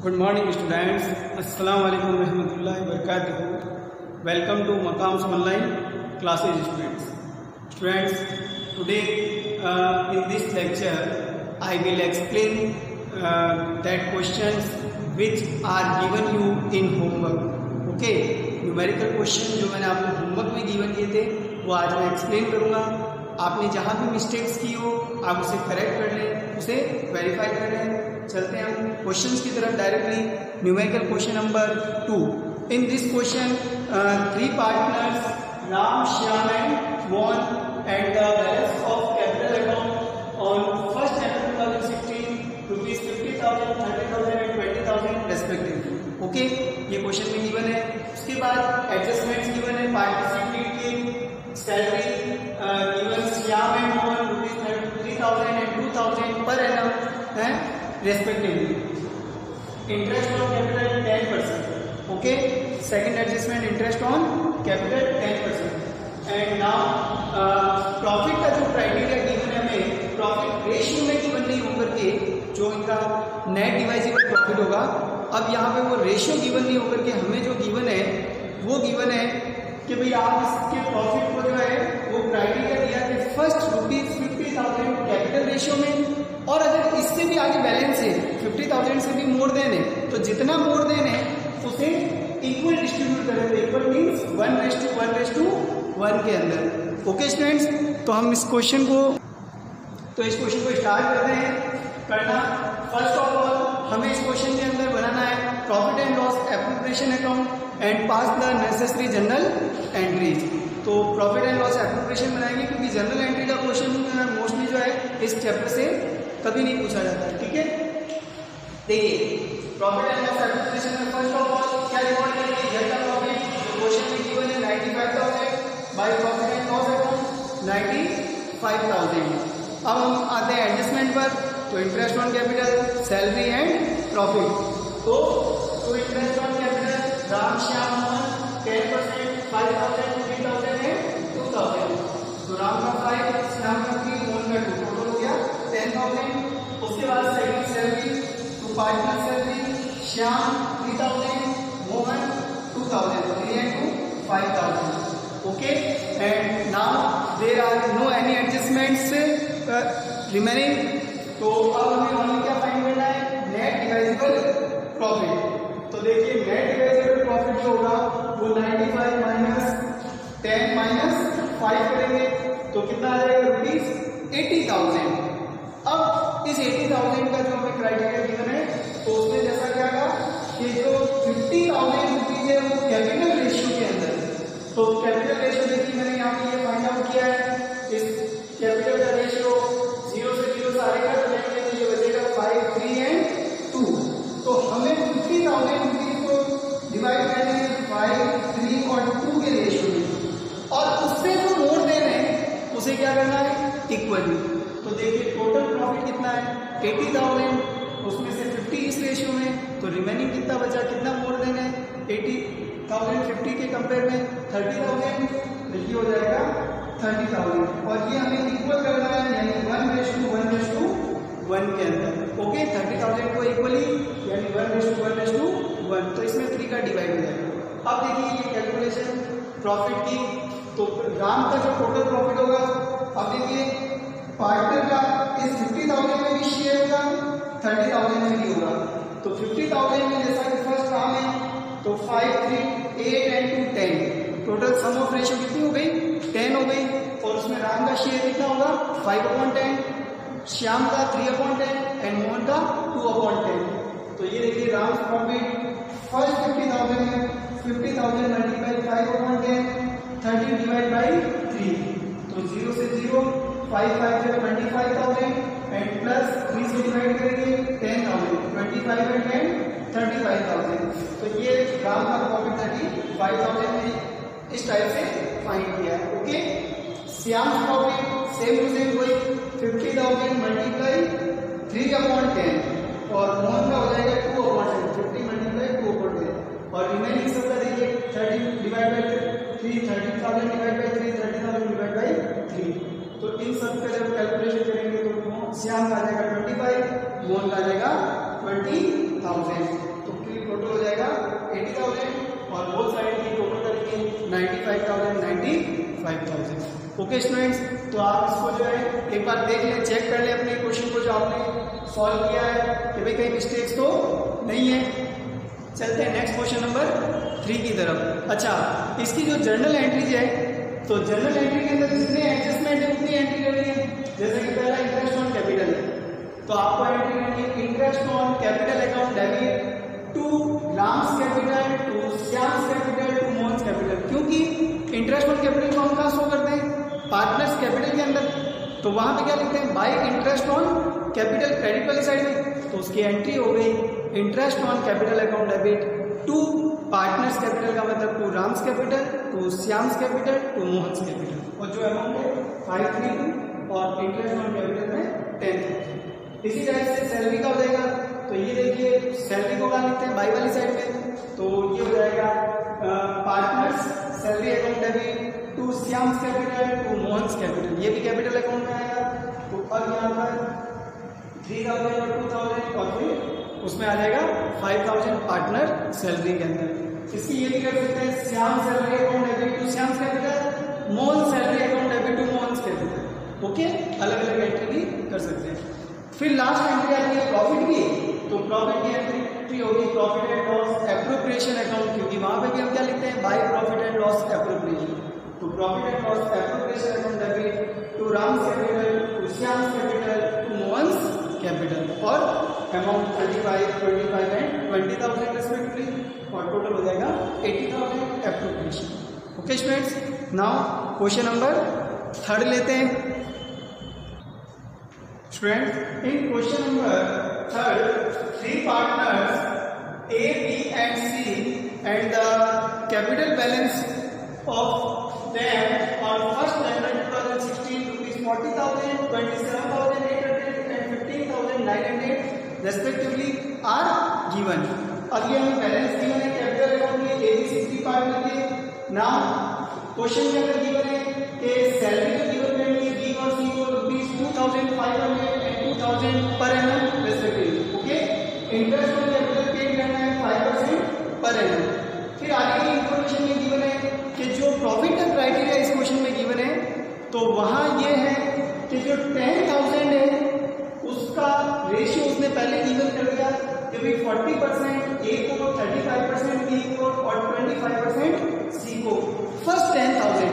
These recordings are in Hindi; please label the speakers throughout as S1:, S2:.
S1: Good morning students. Assalamu alaikum warahmatullahi wabarakatuh. Welcome to Maqams Online classes students. Students, today in this lecture I will explain that questions which are given you in homework. Okay, numerical question जो मैंने आपको होमवर्क में गिवन किए थे वो आज मैं एक्सप्लेन करूँगा। आपने जहाँ भी मिस्टेक्स की हो आप उसे करेक्ट कर लें, उसे वेरीफाई कर लें। चलते हैं हम क्वेश्चंस की तरफ directly. Numerical question number 2। In this question 3 partners Ram, Shyam and Mohan and the balance of capital account on 1st April 2016 rupees 50,000, 30,000 and 20,000 respectively. Okay, ये क्वेश्चन में गिवन है। उसके बाद एडजस्टमेंट्स गिवन है। पार्टिसिपेट की salary given Shyam and Mohan rupees 3,000 and 2,000 per annum है respectively. Interest on capital 10%। Okay, second adjustment interest on capital 10%। And now profit का जो क्राइटेरिया गिवन है हमें प्रॉफिट रेशियो में गिवन नहीं होकर के जो इनका नेट डिवाइजिबल प्रॉफिट होगा। अब यहाँ पे वो रेशियो गिवन नहीं होकर के हमें जो गिवन है वो गिवन है कि भाई आप इसके प्रॉफिट को जो है वो क्राइटेरिया दिया कि फर्स्ट रुपीज 50,000 कैपिटल रेशियो में, और अगर इससे भी आगे बैलेंस है 50,000 से भी मोर देन है तो जितना मोर देन है उसे इक्वल डिस्ट्रीब्यूट करें। तो इक्वल मीन्स 1:1:1 के अंदर। ओके स्टूडेंट्स, तो हम इस क्वेश्चन को स्टार्ट करते हैं करना। फर्स्ट ऑफ ऑल हमें इस क्वेश्चन के अंदर बनाना है profit and loss appropriation account and pass the necessary general entries. तो प्रॉफिट एंड लॉस एप्रोप्रिएशन बनाएंगे क्योंकि जनरल एंट्री का क्वेश्चन मोस्टली जो है इस चैप्टर से कभी नहीं पूछा जाता है। ठीक है, देखिए प्रॉफिट एंड लॉस एप्रोप्रिएशन में फर्स्ट ऑफ ऑल क्या रिकॉर्ड करेंगे, ईयर का प्रॉफिट जो क्वेश्चन में गिवन है 95,000 by profit and loss account 95,000। अब हम आते हैं एडजस्टमेंट पर। तो interest on capital, salary and profit. तो interest on capital Ram, Shyam, Mohan 10%, 5,000, 3,000 and 2,000। तो राम का 5, श्याम का 3, मोहन का 2, टोटल हो गया 10,000। उसके बाद सेकंड सैलरी, तो partner salary Shyam 3,000, Mohan 2,000, 3 and 2 5,000। Okay, and now there are no any adjustments remaining. तो अब हमें क्या फाइंड करना है, नेट डिवाइजिबल प्रॉफिट। तो देखिए नेट डिवाइजिबल प्रॉफिट जो होगा वो 95 माइनस 10 माइनस 5 करेंगे तो कितना आ जाएगा रुपीज 80,000। अब इस 80,000 का जो हमें क्राइटेरिया गिवन है तो उसमें जैसा क्या था कि जो 50,000 रुपीज है वो कैपिटल रेशियो के अंदर। तो कैपिटल रेशियो देखिए मैंने यहाँ पे ये फाइंड आउट किया है। इस कैपिटल का रेशियो 0 से 0 सारे का बचेंगे तो ये बचेगा 5, 3 and 2। तो हमें 50,000 रुपीज को डिवाइड करना है 5, 3 और 2 के रेशियो में, और उससे जो मोर देना है उसे क्या करना है इक्वली। तो देखिए टोटल प्रॉफिट कितना है 80,000, उसमें से 50 इस रेशियो में, तो रिमेनिंग कितना बचा, कितना मोर देना है 80,000 50 के कंपेयर में 30,000, देखिए हो जाएगा 30,000। और ये हमें इक्वल करना है यानी 1:1:1 के अंदर। ओके, 30,000 को इक्वली यानी 1:1:1, तो इसमें 3 का डिवाइड हो जाएगा। अब देखिए ये कैलकुलेशन प्रॉफिट की, तो राम का जो टोटल प्रॉफिट होगा, अब देखिए पार्टनर का इस 50,000 में भी शेयर होगा, 30,000 में भी होगा। तो 50,000 में जैसा कि फर्स्ट राम है तो 5, 3, 8 and 2 10, total sum of ratio कितनी हो गई 10 हो गई। और उसमें राम का शेयर कितना होगा 5/10, श्याम का 3/10 एंड मोहन का 2/10। तो ये देखिए राम प्रॉफिट फर्स्ट 50,000 में 50,000 मल्टीप्लाई 5/10, 30 डिवाइड बाई 3, तो 0 से 0, 5 5 25,000 एंड प्लस 3 से डिवाइड करेंगे 10,000, 25 and 10 35,000। तो ये राम का प्रॉफिट 35,000 में इस टाइप से फाइंड किया है। Okay, Shyam profit same to same वही 50,000 मल्टीप्लाई 3/10 और मोहन का हो जाएगा 2/10, 50 मल्टीप्लाई 2/10। और रिमेनिंग सबका देखिए 30 divide by 3, 30,000 divide by 3, 30,000 divide by 3। तो इन सब का जब कैलकुलेशन करेंगे तो श्याम का आ जाएगा 25, मोहन का आ जाएगा 20,000। 95,000। ओके स्टूडेंट्स, तो आप इसको जो है एक बार देख लें, चेक कर लें अपने क्वेश्चन को जो आपने सॉल्व किया है कि भाई कहीं मिस्टेक्स तो नहीं है। चलते हैं नेक्स्ट क्वेश्चन नंबर 3 की तरफ। अच्छा, इसकी जो जर्नल एंट्रीज है, तो जर्नल एंट्री के अंदर जितने एडजस्टमेंट है उतनी एंट्री करनी है। जैसे कि पहला इंटरेस्ट ऑन कैपिटल है, तो आपको एंट्री करनी है interest on capital account debit to Ram's capital, to Shyam's capital, to Mohan's capital. क्योंकि इंटरेस्ट ऑन कैपिटल को हम कहाँ शो करते हैं? पार्टनर्स कैपिटल के अंदर। तो वहां पे क्या लिखते हैं? By interest on capital, credit वाली साइड में। तो उसकी एंट्री हो गई interest on capital account debit to partners capital का मतलब to Ram's capital, to Shyam's capital, to Mohan's capital. और जो अमाउंट है 532 और इंटरेस्ट ऑन कैपिटल में 10,000। इसी तरह से सैलरी का हो जाएगा। तो ये देखिए सैलरी को कहाँ लिखते हैं? बाई वाली साइड में। तो ये हो जाएगा partners salary account debit to Shyam's capital, to Mohan's capital. ये भी कैपिटल अकाउंट में आएगा। तो अब यहाँ पर 3,000 और 2,000 और फिर उसमें आ जाएगा 5,000 पार्टनर सैलरी के अंदर। इसकी ये भी कर सकते हैं Shyam salary account debit to Shyam's capital, Mohan salary account debit to Mohan's capital. Okay, अलग अलग एंट्री भी कर सकते हैं। फिर लास्ट एंट्री आती है प्रॉफिट की। तो प्रॉफिट की एंट्री होगी profit and loss appropriation account, क्योंकि वहां पे भी हम क्या लिखते हैं? By profit and loss appropriation. तो profit and loss appropriation account debit to Ram's capital, to Shyam's capital, to Mohan's capital. और अमाउंट 35, 25 एंड 20,000 रेस्पेक्टिवली, और टोटल हो जाएगा 80,000 appropriation. Okay students, now question number 3 लेते हैं। Students, in question number 3, 3 partners A, B and C and the capital balance of them on 1st January 2016 rupees 40,000, 27,800 and 15,900 respectively are given. अब ये हमें बैलेंस गिवन है कैपिटल अकाउंट के ABC पार्टनर के। नाउ क्वेश्चन के अंदर गिवन है कि सैलरी जो गिवन करनी है B और C को rupees 2,500 and 2,000 per annum respectively. Okay, interest on capital पे करना है 5% पर एनम। फिर आगे की इंफॉर्मेशन में गिवन है कि जो प्रॉफिट का क्राइटेरिया इस क्वेश्चन में गिवन है, तो वहां ये है कि जो 10,000 है उसका रेशियो उसने पहले गिवन कर दिया कि भाई 40% A को, 35% B को और 25% C को। फर्स्ट 10,000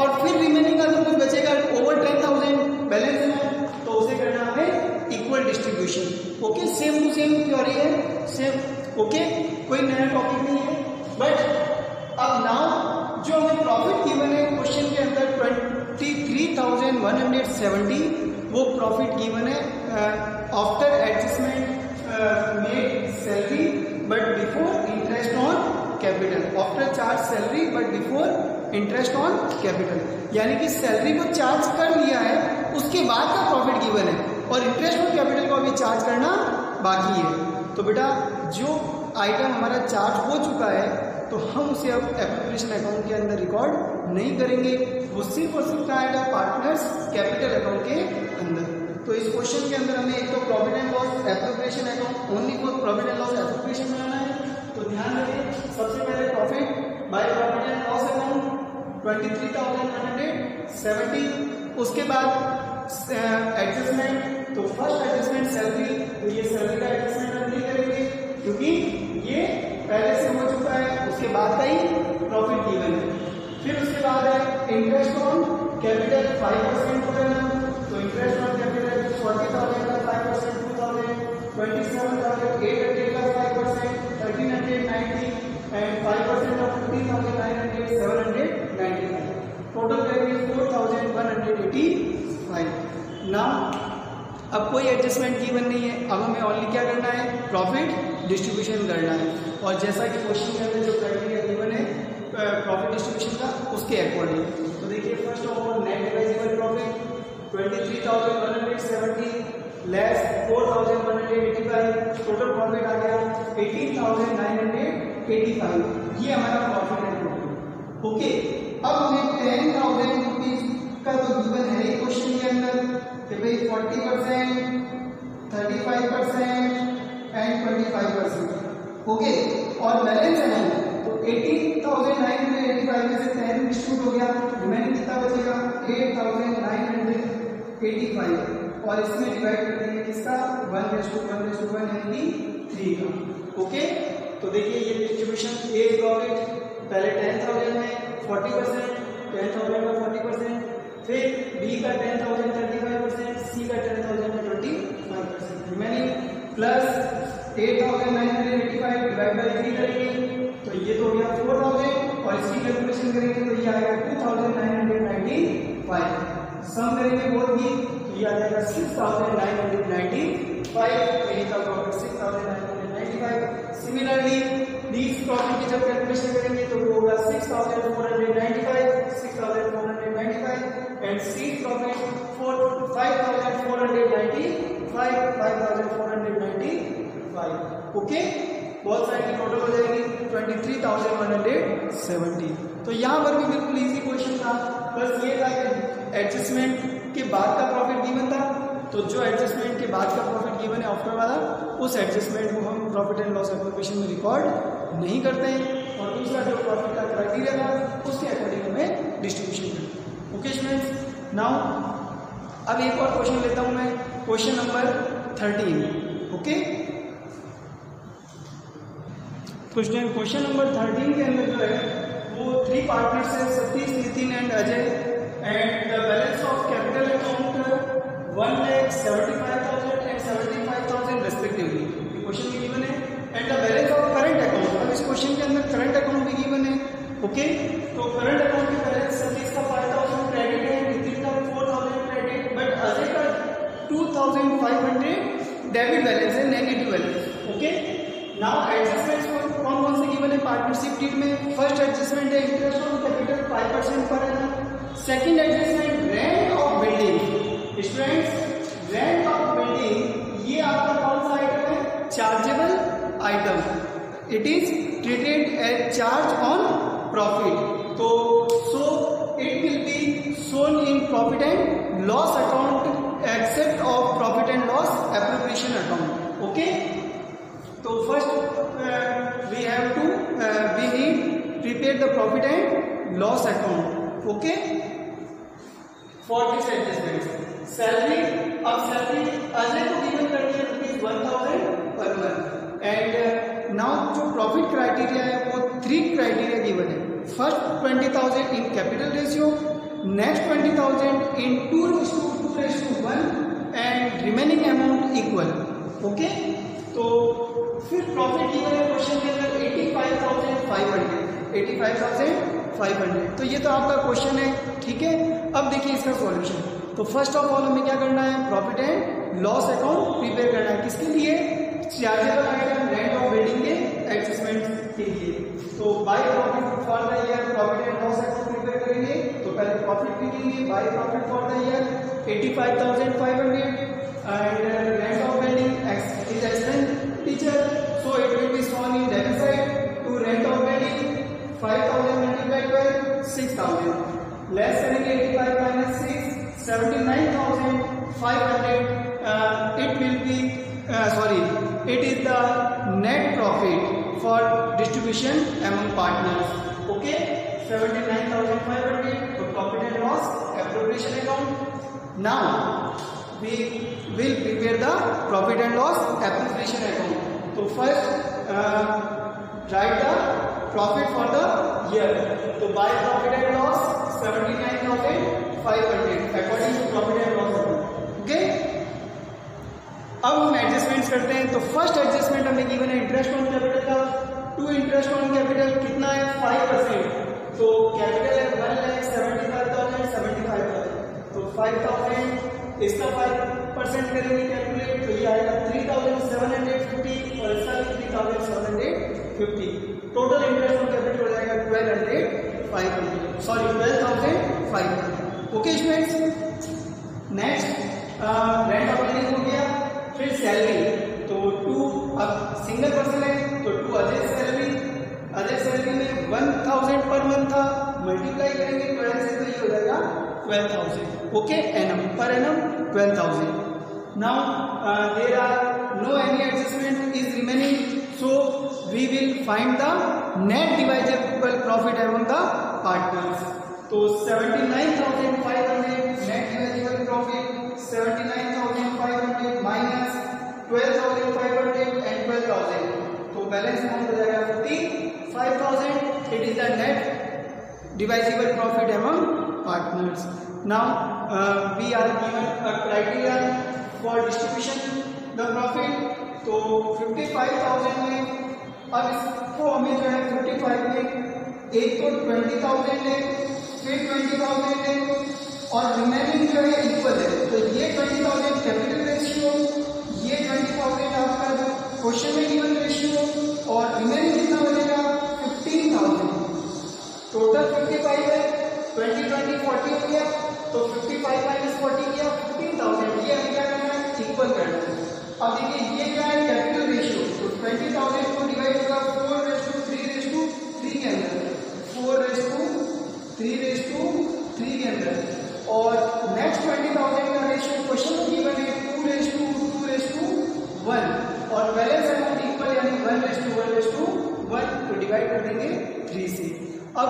S1: और फिर रिमेनिंग अगर कुछ बचेगा ओवर 10,000 बैलेंस में, तो उसे करना है equal distribution. Okay, same to same theory है, सेम। ओके, कोई नया टॉपिक नहीं है। बट अब नाउ जो हमें प्रॉफिट गिवन है क्वेश्चन के अंदर 23,170, वो प्रॉफिट गिवन है after adjustment made salary but before interest on capital, after charge salary but before interest on capital. यानी कि सैलरी को चार्ज कर लिया है, उसके बाद का प्रॉफिट गिवन है और इंटरेस्ट ऑन कैपिटल को अभी चार्ज करना बाकी है। तो बेटा जो आइटम हमारा चार्ज हो चुका है, तो हम उसे अब एप्रोप्रिएशन अकाउंट के अंदर रिकॉर्ड नहीं करेंगे, वो सिर्फ और सिर्फ आएगा पार्टनर्स कैपिटल अकाउंट के अंदर। तो इस क्वेश्चन के अंदर हमें एक तो profit and loss appropriation account, only for profit and loss appropriation बनाना है। तो ध्यान रखिए, सबसे पहले profit by profit and loss account 23,170। उसके बाद एडजस्टमेंट, तो फर्स्ट एडजस्टमेंट सैलरी, तो ये सैलरी का एडजस्टमेंट हम नहीं करेंगे क्योंकि ये पहले से हो चुका है, उसके बाद का ही प्रॉफिट गिवन है। फिर उसके बाद है interest on capital 5% per annum. तो इंटरेस्ट ऑन कैपिटल 40,000 का 5%, 2,000, 27,800 का 5%, 1,390 एंड 5% ऑफ 15,900, 795। टोटल करेंगे 4,185। नाउ अब कोई एडजस्टमेंट गिवन नहीं है, अब हमें ओनली क्या करना है? प्रॉफिट डिस्ट्रीब्यूशन करना है। और जैसा कि क्वेश्चन के अंदर जो क्राइटेरिया गिवन है प्रॉफिट डिस्ट्रीब्यूशन का, उसके अकॉर्डिंग। तो देखिए first of all net divisible profit 23,170 less 4,185, total profit आ गया 18,985। ये हमारा प्रॉफिट है टोटल। ओके, अब हमें 10,000 रुपीज का तो गिवन है क्वेश्चन के अंदर कि भाई 40%, 35% एंड 25%। ओके, और बैलेंस है तो 80,985 में से 10 डिस्ट्रीब्यूट हो गया, रिमेनिंग कितना बचेगा 8,985 और इसमें डिवाइड कर देंगे किसका 1:1:1 यानी 3 का। ओके, तो देखिए ये डिस्ट्रीब्यूशन ए प्रॉफिट पहले 10,000 है 40%, 10,000 का 40%, फिर बी का 10,000 35%, सी का 10,000 में 25%, रिमेनिंग प्लस 8,985 डिवाइड बाय 3 करेंगे तो ये तो हो गया 4,000 और इसकी कैलकुलेशन करेंगे तो ये आएगा 2,995, सम करेंगे बोथ की तो ये आ जाएगा 6,995, ए का प्रॉफिट 6,995। सिमिलरली दीस प्रॉफिट की जब कैलकुलेशन करेंगे तो वो होगा 6,495 एंड सी प्रॉफिट 5,495। ओके, बहुत सारी की टोटल हो जाएगी 23,170। तो यहाँ पर भी बिल्कुल इजी क्वेश्चन था, बस ये था कि एडजस्टमेंट के बाद का प्रॉफिट गिवन था, तो जो एडजस्टमेंट के बाद का प्रॉफिट गिवन है आफ्टर वाला उस एडजस्टमेंट को हम प्रॉफिट एंड लॉस एप्रोप्रिएशन में रिकॉर्ड नहीं करते हैं और दूसरा जो प्रॉफिट का क्राइटेरिया था उसके अकॉर्डिंग हमें डिस्ट्रीब्यूशन करते हैं। ओके स्टूडेंट्स, नाउ अब एक और क्वेश्चन लेता हूं मैं, question number 13। Okay, question number 13 के अंदर जो है वो 3 पार्टनर्स है, Satish, Nitin and Ajay, and the balance of capital account 1,75,000 and 75,000 respectively. Question भी गिवन है and the balance of current account. अब इस क्वेश्चन के अंदर करंट अकाउंट भी गिवन है। ओके, तो करंट अकाउंट के बैलेंस सतीश का 5,000 क्रेडिट है, नितिन का 4,000 क्रेडिट, बट अजय का 2,500 डेबिट बैलेंस है, negative balance. Okay, now adjustments कौन कौन से गिवन है पार्टनरशिप डीड में? फर्स्ट एडजस्टमेंट है interest on capital 5% per annum. Second adjustment rent of building. Students, rent of building ये आपका कौन सा आइटम है? Chargeable item, it is treated as charge on profit, तो so it will be shown in profit and loss account except of profit and loss appropriation account. Okay, तो first we need prepare the profit and loss account, okay, for this adjustment. Salary, अब सैलरी अजय को गिवन करनी है ₹1,000 पर मंथ, एंड नाउ जो प्रॉफिट क्राइटेरिया है वो 3 क्राइटेरिया गिवन है। First 20,000 in capital ratio, next 20,000 in 2:1 and remaining amount equal. Okay, तो फिर प्रॉफिट गिवन है क्वेश्चन के अंदर 85,500। तो ये तो आपका क्वेश्चन है, ठीक है। अब देखिए इसका सॉल्यूशन। तो फर्स्ट ऑफ ऑल हमें क्या करना है? Profit and loss account prepare करना है। किसके लिए? Chargeable item rent of building के एडजस्टमेंट के लिए। तो by profit for the year profit and loss account prepare करेंगे। तो पहले प्रॉफिट लिखेंगे, by profit for the year 85,500 and rent of building is expenditure, so it will be shown in debit side to rent of building 5,000 multiplied by 6,000, less करेंगे 85 minus 6 79,500, it will be it is the net profit for distribution among partners. Okay, 79,500 for profit and loss appropriation account. Now we will prepare the profit and loss appropriation account. So first write the profit for the year. So by profit and loss 79,500 according to profit and loss account. Okay, अब हम एडजस्टमेंट्स करते हैं। तो फर्स्ट एडजस्टमेंट हमें गिवन है इंटरेस्ट ऑन कैपिटल का। टू इंटरेस्ट ऑन कैपिटल कितना है? 5%। तो कैपिटल है 1,75,000 तो 5,000 इसका 5% करेंगे कैलकुलेट, तो ये आएगा 3,750 और इसका 3,750। टोटल इंटरेस्ट ऑन कैपिटल हो जाएगा 12,500। Okay students, next rent of building हो गया। फिर सैलरी, तो 2 अब सिंगल पर्सन है तो 2 अजय सैलरी में 1,000 पर मंथ था, मल्टीप्लाई करेंगे 12 से तो ये हो जाएगा 12,000। ओके, एनम पर एनम 12,000। Now there are no any adjustment is remaining, so we will find the net divisible profit among the partners. तो 79,500 net divisible profit, 79,500 minus 12,500 and 12,000, तो बैलेंस अमाउंट हो जाएगा 55,000। It is the net divisible profit among partners. Now we are given a criteria for distribution the profit. तो 55,000 में अब इसको हमें जो है 55 में एक तो 20,000 है, फिर 20,000 है और रिमेनिंग जो है इक्वल है। तो ये 20,000 कैपिटल रेशियो, ये 20,000 आपका जो क्वेश्चन में गिवन रेशियो और रिमेनिंग कितना बनेगा 15,000। टोटल 55 है, 20 20 40 हो गया, तो 55 माइनस 40 किया 15,000। ये हमें क्या करना है, इक्वल करना है। अब देखिए ये क्या है, कैपिटल रेशियो। तो 20,000 को डिवाइड होगा 4:3:3 के अंदर, 4:3:3 के अंदर। और नेक्स्ट 20,000 का रेशियो क्वेश्चन में गिवन है 2:2:1 और बैलेंस अमाउंट इक्वल यानी 1:1:1, तो डिवाइड कर देंगे 3 से। अब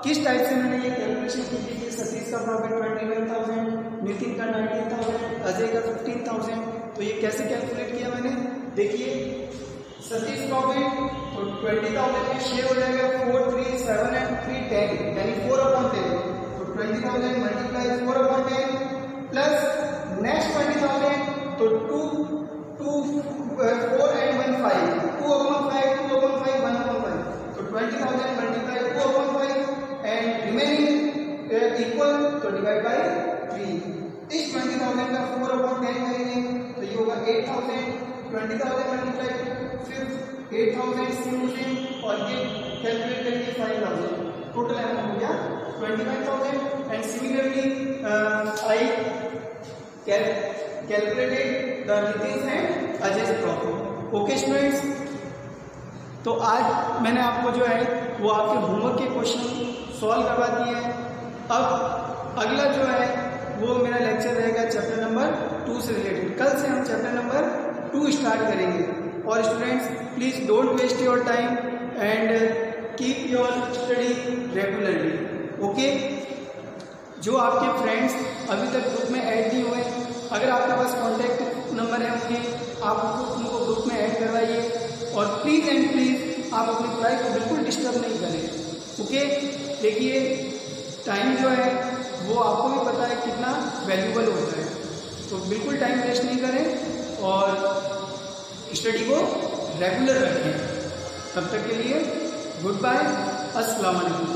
S1: किस टाइप से मैंने ये कैलकुलेशन की थी, सतीश का प्रॉफिट 21,000, नितिन का 19,000, अजय का 15,000। तो ये कैसे कैलकुलेट किया मैंने, देखिए सतीश प्रॉफिट तो 20,000 में शेयर हो जाएगा 4, 3, 7 एंड 3, 10 यानी 4/10। तो 20,000 मल्टीप्लाई 4/10 प्लस नेक्स्ट 20,000 तो 2, 4 एंड 1 5, 2/5, 2/5, 1/5। तो 20,000 मल्टीप्लाई 2/5 एंड रिमेनिंग इक्वल, तो डिवाइड बाय 3। इस 20,000 का 4/10 करेंगे तो ये होगा 8,000। 20,000 मल्टीप्लाई फिर 8,000 सिमिलरली और ये कैलकुलेट करेंगे 5,000। टोटल अमाउंट हो गया 25,000 and similarly I calculated the Nitin and Ajay profit. Okay students, तो आज मैंने आपको जो है वो आपके होमवर्क के क्वेश्चन सॉल्व करवा दिए हैं। अब अगला जो है वो मेरा लेक्चर रहेगा चैप्टर नंबर 2 से रिलेटेड। कल से हम चैप्टर नंबर 2 स्टार्ट करेंगे। और students please don't waste your time and keep your study regularly. Okay, जो आपके फ्रेंड्स अभी तक ग्रुप में ऐड नहीं हुए, अगर आपके पास कॉन्टैक्ट नंबर है उनके, आप उनको ग्रुप में ऐड करवाइए। और प्लीज़ एंड प्लीज़ आप अपनी पढ़ाई को बिल्कुल डिस्टर्ब नहीं करें। ओके, देखिए टाइम जो है वो आपको भी पता है कितना वैल्यूबल होता है, तो बिल्कुल टाइम वेस्ट नहीं करें और स्टडी को रेगुलर रखें। तब तक के लिए गुड बाय, अस्सलाम वालेकुम।